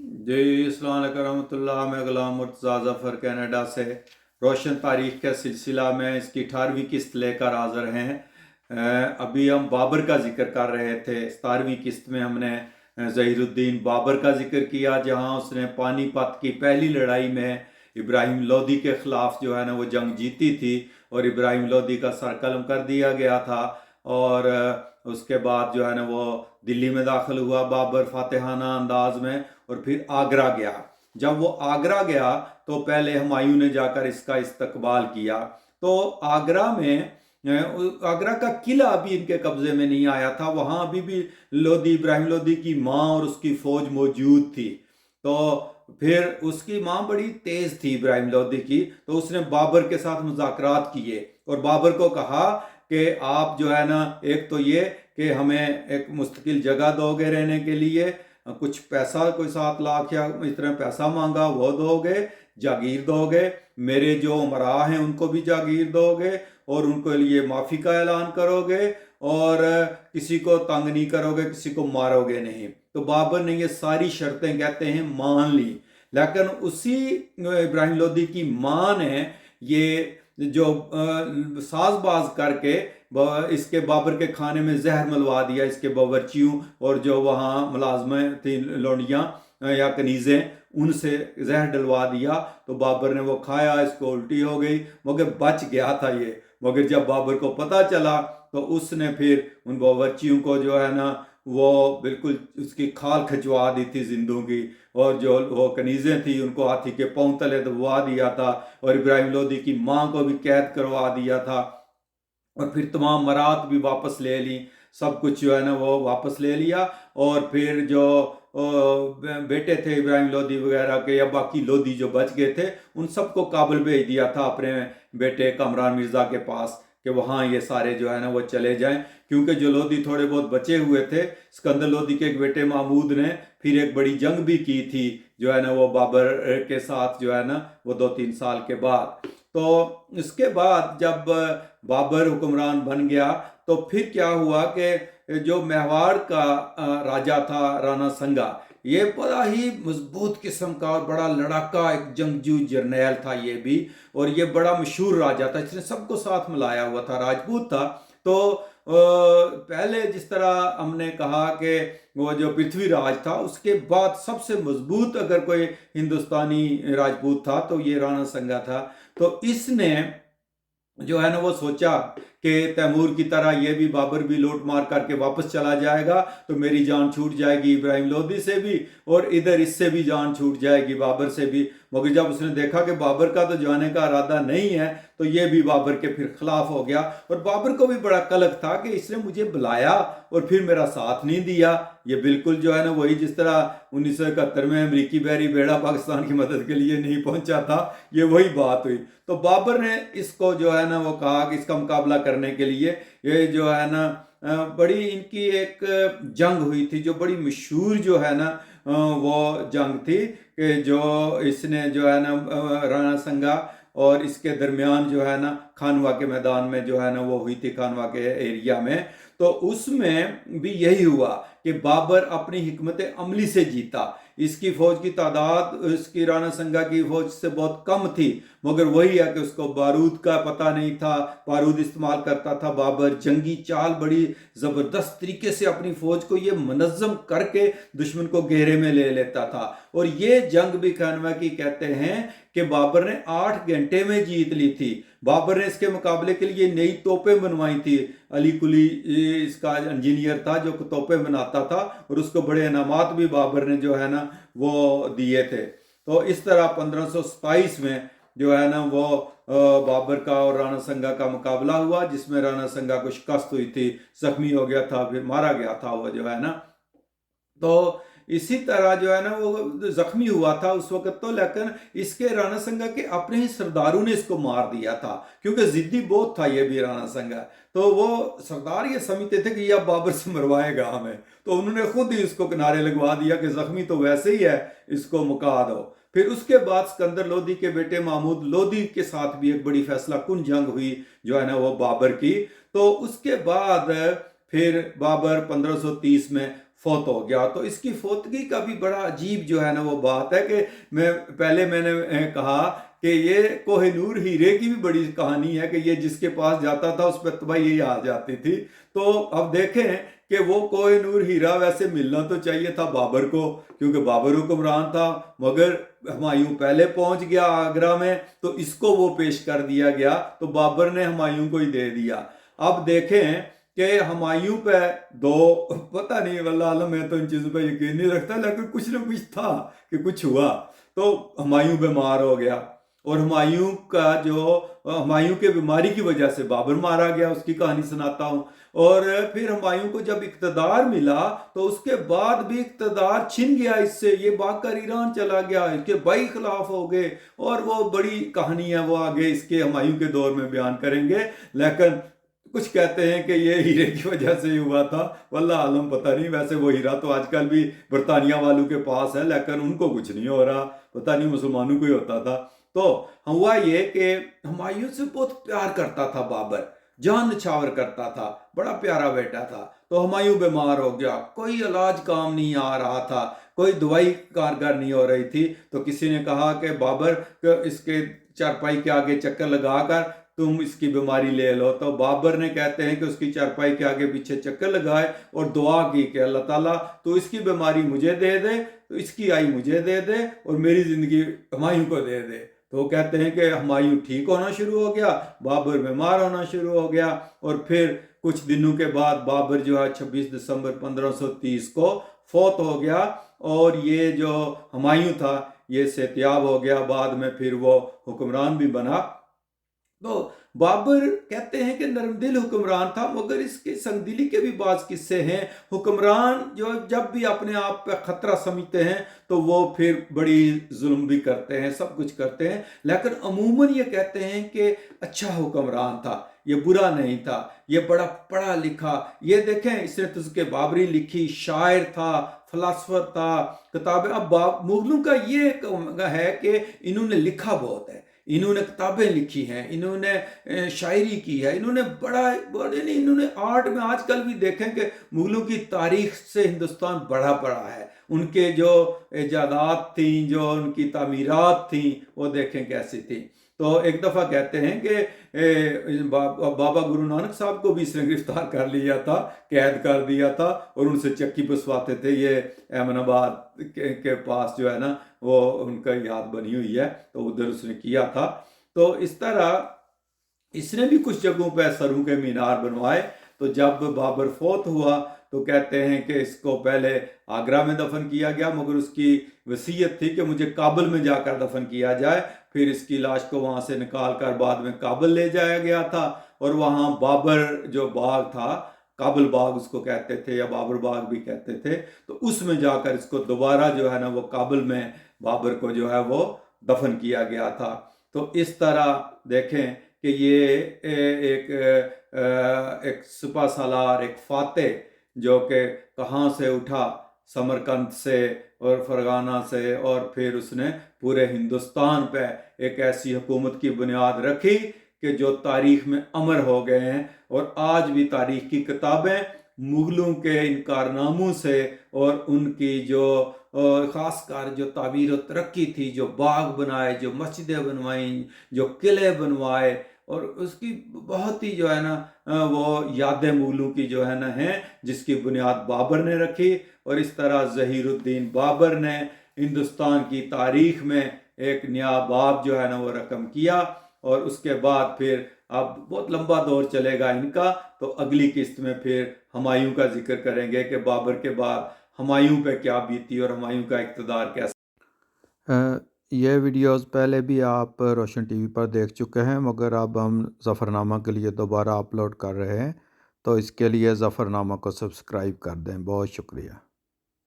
जी अस्सलाम वालेकुम रहमतुल्लाह। मैं गुलाम मुर्तज़ा ज़फ़र कनाडा से रोशन तारीख़ के सिलसिला में इसकी 18वीं किस्त लेकर हाज़िर हैं। अभी हम बाबर का ज़िक्र कर रहे थे। 17वीं किस्त में हमने ज़हीरुद्दीन बाबर का ज़िक्र किया, जहां उसने पानीपत की पहली लड़ाई में इब्राहिम लोदी के ख़िलाफ़ जो है ना वो जंग जीती थी और इब्राहिम लोदी का सर कलम कर दिया गया था। और उसके बाद जो है ना वो दिल्ली में दाखिल हुआ बाबर फातिहाना अंदाज में, और फिर आगरा गया। जब वो आगरा गया तो पहले हुमायूं ने जाकर इसका इस्तकबाल किया। तो आगरा में आगरा का किला अभी इनके कब्जे में नहीं आया था, वहां अभी भी लोदी इब्राहिम लोदी की माँ और उसकी फौज मौजूद थी। तो फिर उसकी माँ बड़ी तेज थी इब्राहिम लोदी की, तो उसने बाबर के साथ मुज़ाकरात किए और बाबर को कहा कि आप जो है ना, एक तो ये कि हमें एक मुस्तकिल जगह दोगे रहने के लिए, कुछ पैसा, कोई 7 लाख या इस तरह पैसा मांगा, वो दोगे, जागीर दोगे, मेरे जो उमरा हैं उनको भी जागीर दोगे, और उनको लिए माफ़ी का ऐलान करोगे, और किसी को तंग नहीं करोगे, किसी को मारोगे नहीं। तो बाबर ने ये सारी शर्तें कहते हैं मान ली। लेकिन उसी इब्राहिम लोदी की माँ ने ये जो साजबाज करके इसके बाबर के खाने में जहर मलवा दिया, इसके बावर्चियों और जो वहाँ मुलाजमें थी लौंडियाँ या कनीज़ें, उनसे जहर डलवा दिया। तो बाबर ने वो खाया, इसको उल्टी हो गई, मगर बच गया था ये। मगर जब बाबर को पता चला तो उसने फिर उन बावर्चियों को जो है ना वो बिल्कुल उसकी खाल खिंचवा दी थी जिंदों की, और जो वो कनीज़ें थी उनको हाथी के पांव तले दबवा दिया था, और इब्राहिम लोदी की माँ को भी कैद करवा दिया था, और फिर तमाम मरात भी वापस ले ली, सब कुछ जो है ना वो वापस ले लिया। और फिर जो बेटे थे इब्राहिम लोदी वगैरह के या बाकी लोदी जो बच गए थे, उन सबको काबुल भेज दिया था अपने बेटे कमरान मिर्ज़ा के पास, कि वहाँ ये सारे जो है ना वो चले जाएं। क्योंकि जो लोदी थोड़े बहुत बचे हुए थे, सिकंदर लोदी के एक बेटे महमूद ने फिर एक बड़ी जंग भी की थी जो है ना वो बाबर के साथ, जो है ना वो 2-3 साल के बाद। तो इसके बाद जब बाबर हुक्मरान बन गया तो फिर क्या हुआ कि जो मेवाड़ का राजा था राणा संगा, ये बड़ा ही मजबूत किस्म का और बड़ा लड़ाका एक जंगजू जर्नैल था ये भी, और ये बड़ा मशहूर राजा था, इसने सबको साथ मिलाया हुआ था, राजपूत था। तो पहले जिस तरह हमने कहा कि वो जो पृथ्वीराज था, उसके बाद सबसे मजबूत अगर कोई हिंदुस्तानी राजपूत था तो ये राणा संगा था। तो इसने जो है ना वो सोचा कि तैमूर की तरह ये भी बाबर भी लूट मार करके वापस चला जाएगा तो मेरी जान छूट जाएगी इब्राहिम लोदी से भी, और इधर इससे भी जान छूट जाएगी बाबर से भी। मगर जब उसने देखा कि बाबर का तो जाने का इरादा नहीं है, तो ये भी बाबर के फिर खिलाफ हो गया। और बाबर को भी बड़ा कलक था कि इसने मुझे बुलाया और फिर मेरा साथ नहीं दिया। ये बिल्कुल जो है ना वही जिस तरह 1971 में अमरीकी बहरी बेड़ा पाकिस्तान की मदद के लिए नहीं पहुंचा था, ये वही बात हुई। तो बाबर ने इसको जो है ना वो कहा कि इसका मुकाबला करने के लिए ये जो है ना बड़ी इनकी एक जंग हुई थी जो बड़ी मशहूर जो है ना वो जंग थी, कि जो इसने जो है ना राणा संगा और इसके दरमियान जो है ना खानवा के मैदान में जो है ना वो हुई थी, खानवा के एरिया में। तो उसमें भी यही हुआ कि बाबर अपनी हिकमत अमली से जीता। इसकी फौज की तादाद इसकी राणा संगा की फौज से बहुत कम थी, मगर वही है कि उसको बारूद का पता नहीं था, बारूद इस्तेमाल करता था बाबर। जंगी चाल बड़ी ज़बरदस्त तरीके से अपनी फौज को ये मनज़्ज़म करके दुश्मन को घेरे में ले लेता था। और ये जंग भी खानवा की कहते हैं कि बाबर ने 8 घंटे में जीत ली थी। बाबर ने इसके मुकाबले के लिए नई तोपें बनवाई थी। अली कुली इसका इंजीनियर था जो तोपें बनाता था, और उसको बड़े इनामात भी बाबर ने जो है ना वो दिए थे। तो इस तरह 1527 में जो है ना वो बाबर का और राणा संगा का मुकाबला हुआ, जिसमें राणा संगा को शिकस्त हुई थी, जख्मी हो गया था, फिर मारा गया था वो जो है ना। तो इसी तरह जो है ना वो जख्मी हुआ था उस वक्त तो, लेकिन इसके राणा संगा के अपने ही सरदारों ने इसको मार दिया था, क्योंकि जिद्दी बहुत था ये भी राणा संगा। तो वो सरदार ये समझते थे कि ये अब बाबर से मरवाएगा हमें, तो उन्होंने खुद ही इसको किनारे लगवा दिया कि जख्मी तो वैसे ही है, इसको मुका दो। फिर उसके बाद सिकंदर लोदी के बेटे महमूद लोदी के साथ भी एक बड़ी फैसला कुन जंग हुई जो है ना वो बाबर की। तो उसके बाद फिर बाबर 1530 में فوت ہو گیا. تو اس کی فوتگی کا بھی بڑا عجیب جو ہے نا وہ بات ہے کہ میں نے کہا کہ یہ کوہ نور ہیرے کی بھی بڑی کہانی ہے کہ یہ جس کے پاس جاتا تھا اس پہ تباہی یہی آ جاتی تھی. تو اب دیکھیں کہ وہ کوہ نور ہیرا ویسے ملنا تو چاہیے تھا بابر کو، کیونکہ بابر حکمران تھا، مگر ہمایوں پہلے پہنچ گیا آگرہ میں تو اس کو وہ پیش کر دیا گیا، تو بابر نے ہمایوں کو ہی دے دیا. اب دیکھیں کہ ہمایوں پہ پتہ نہیں، واللہ عالم، میں تو ان چیزوں پہ یقین نہیں رکھتا، لیکن کچھ نہ کچھ تھا کہ کچھ ہوا. تو ہمایوں بیمار ہو گیا، اور ہمایوں کے بیماری کی وجہ سے بابر مارا گیا. اس کی کہانی سناتا ہوں. اور پھر ہمایوں کو جب اقتدار ملا تو اس کے بعد بھی اقتدار چھن گیا اس سے، یہ بھاگ کر ایران چلا گیا، اس کے بھائی خلاف ہو گئے، اور وہ بڑی کہانی ہے، وہ آگے اس کے ہمایوں کے دور میں بیان کریں گے. لیکن کچھ کہتے ہیں کہ یہ ہیرے کی وجہ سے ہی ہوا تھا، واللہ عالم پتہ نہیں. ویسے وہ ہیرا تو آج کل بھی برطانیہ والوں کے پاس ہے، لیکن ان کو کچھ نہیں ہو رہا، پتہ نہیں مسلمانوں کو ہی ہوتا تھا. تو ہوا یہ کہ ہمایوں سے بہت پیار کرتا تھا بابر، جان نچھاور کرتا تھا، بڑا پیارا بیٹا تھا. تو ہمایوں بیمار ہو گیا، کوئی علاج کام نہیں آ رہا تھا، کوئی دوائی کارگر نہیں ہو رہی تھی. تو کسی نے کہا کہ بابر اس کے چارپائی کے آگے چکر لگا کر تم اس کی بیماری لے لو. تو بابر نے کہتے ہیں کہ اس کی چارپائی کے آگے پیچھے چکر لگائے اور دعا کی کہ اللہ تعالیٰ تو اس کی بیماری مجھے دے دے، تو اس کی آئی مجھے دے دے، اور میری زندگی ہمایوں کو دے دے. تو وہ کہتے ہیں کہ ہمایوں ٹھیک ہونا شروع ہو گیا، بابر بیمار ہونا شروع ہو گیا. اور پھر کچھ دنوں کے بعد بابر جو ہے 26 دسمبر 1530 کو فوت ہو گیا. اور یہ جو ہمایوں تھا یہ صحتیاب ہو گیا، بعد میں پھر وہ حکمران بھی بنا. تو بابر کہتے ہیں کہ نرم دل حکمران تھا، مگر اس کے سنگ دلی کے بھی بعض قصے ہیں. حکمران جو جب بھی اپنے آپ پہ خطرہ سمجھتے ہیں تو وہ پھر بڑی ظلم بھی کرتے ہیں، سب کچھ کرتے ہیں، لیکن عموماً یہ کہتے ہیں کہ اچھا حکمران تھا، یہ برا نہیں تھا، یہ بڑا پڑھا لکھا. یہ دیکھیں اس نے تذکرہ بابری لکھی، شاعر تھا، فلاسفر تھا، کتابیں. اب مغلوں کا یہ ہے کہ انہوں نے لکھا بہت ہے، انہوں نے کتابیں لکھی ہیں، انہوں نے شاعری کی ہے، انہوں نے آرٹ میں آج کل بھی دیکھیں کہ مغلوں کی تاریخ سے ہندوستان بڑا پڑا ہے. ان کے جو ایجادات تھیں، جو ان کی تعمیرات تھیں، وہ دیکھیں کیسی تھیں. تو ایک دفعہ کہتے ہیں کہ بابا گرو نانک صاحب کو بھی اس نے گرفتار کر لیا تھا، قید کر دیا تھا، اور ان سے چکی پسواتے تھے. یہ احمد آباد کے پاس جو ہے نا وہ ان کا یاد بنی ہوئی ہے، تو ادھر اس نے کیا تھا. تو اس طرح اس نے بھی کچھ جگہوں پہ سروں کے مینار بنوائے. تو جب بابر فوت ہوا تو کہتے ہیں کہ اس کو پہلے آگرہ میں دفن کیا گیا، مگر اس کی وصیت تھی کہ مجھے کابل میں جا کر دفن کیا جائے. پھر اس کی لاش کو وہاں سے نکال کر بعد میں کابل لے جایا گیا تھا، اور وہاں بابر جو باغ تھا، کابل باغ اس کو کہتے تھے یا بابر باغ بھی کہتے تھے، تو اس میں جا کر اس کو دوبارہ جو ہے نا وہ کابل میں بابر کو جو ہے وہ دفن کیا گیا تھا. تو اس طرح دیکھیں کہ یہ ایک سپہ سالار، ایک فاتح جو کہ کہاں سے اٹھا، سمرقند سے اور فرغانہ سے، اور پھر اس نے پورے ہندوستان پہ ایک ایسی حکومت کی بنیاد رکھی کہ جو تاریخ میں امر ہو گئے ہیں. اور آج بھی تاریخ کی کتابیں مغلوں کے ان کارناموں سے اور ان کی جو خاص کر جو تعمیر و ترقی تھی، جو باغ بنائے، جو مسجدیں بنوائیں، جو قلعے بنوائے، اور اس کی بہت ہی جو ہے نا وہ یادیں مغلوں کی جو ہے نا ہیں، جس کی بنیاد بابر نے رکھی. اور اس طرح ظہیر الدین بابر نے ہندوستان کی تاریخ میں ایک نیا باب جو ہے نا وہ رقم کیا. اور اس کے بعد پھر اب بہت لمبا دور چلے گا ان کا. تو اگلی قسط میں پھر ہمایوں کا ذکر کریں گے کہ بابر کے بعد ہمایوں پہ کیا بیتی اور ہمایوں کا اقتدار کیسا. یہ ویڈیوز پہلے بھی آپ روشن ٹی وی پر دیکھ چکے ہیں، مگر اب ہم ظفرنامہ کے لیے دوبارہ اپلوڈ کر رہے ہیں، تو اس کے لیے ظفرنامہ کو سبسکرائب کر دیں. بہت شکریہ.